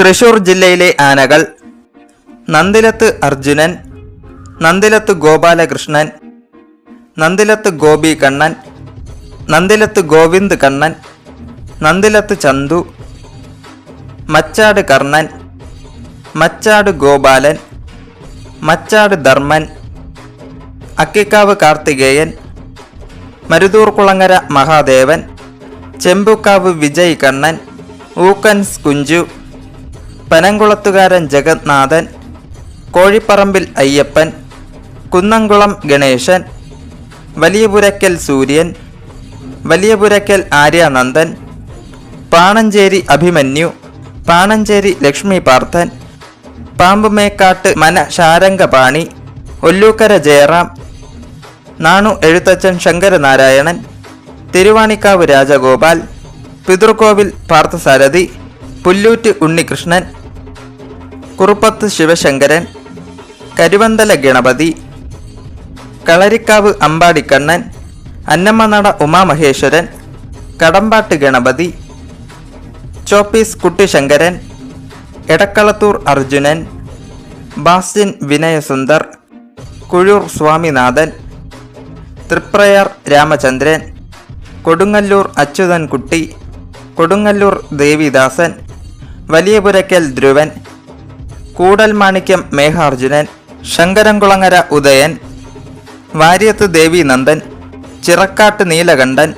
തൃശൂർ ജില്ലയിലെ ആനകൾ: നന്ദിലത്ത് അർജുനൻ, നന്ദിലത്ത് ഗോപാലകൃഷ്ണൻ, നന്ദിലത്ത് ഗോപി കണ്ണൻ, നന്ദിലത്ത് ഗോവിന്ദ് കണ്ണൻ, നന്ദിലത്ത് ചന്തു, മച്ചാട് കർണൻ, മച്ചാട് ഗോപാലൻ, മച്ചാട് ധർമ്മൻ, അക്കിക്കാവ് കാർത്തികേയൻ, മരുതൂർകുളങ്ങര മഹാദേവൻ, ചെമ്പുക്കാവ് വിജയ് കണ്ണൻ, ഊക്കൻസ് കുഞ്ചു, പനംകുളത്തുകാരൻ ജഗന്നാഥൻ, കോഴിപ്പറമ്പിൽ അയ്യപ്പൻ, കുന്നംകുളം ഗണേശൻ, വലിയപുരയ്ക്കൽ സൂര്യൻ, വലിയപുരയ്ക്കൽ ആര്യാനന്ദൻ, പാണഞ്ചേരി അഭിമന്യു, പാണഞ്ചേരി ലക്ഷ്മി പാർത്ഥൻ, പാമ്പുമേക്കാട്ട് മന ശാരംഗപാണി, ഒല്ലൂക്കര ജയറാം, നാണു എഴുത്തച്ഛൻ ശങ്കരനാരായണൻ, തിരുവാണിക്കാവ് രാജഗോപാൽ, പിതൃക്കോവിൽ പാർത്ഥസാരഥി, പുല്ലൂറ്റ് ഉണ്ണികൃഷ്ണൻ, കുറുപ്പത്ത് ശിവശങ്കരൻ, കരുവന്തല ഗണപതി, കളരിക്കാവ് അമ്പാടിക്കണ്ണൻ, അന്നമ്മനട ഉമാമഹേശ്വരൻ, കടമ്പാട്ട് ഗണപതി, ചോപ്പീസ് കുട്ടിശങ്കരൻ, എടക്കളത്തൂർ അർജുനൻ, ബാസ്റ്റിൻ വിനയസുന്ദർ, കുഴൂർ സ്വാമിനാഥൻ, തൃപ്രയാർ രാമചന്ദ്രൻ, കൊടുങ്ങല്ലൂർ അച്യുതൻകുട്ടി, കൊടുങ്ങല്ലൂർ ദേവിദാസൻ, വലിയപുരയ്ക്കൽ ധ്രുവൻ, കൂടൽമാണിക്യം മേഘാർജുനൻ, ശങ്കരംകുളങ്ങര ഉദയൻ, വാര്യത്ത് ദേവീനന്ദൻ, ചിറക്കാട്ട് നീലകണ്ഠൻ,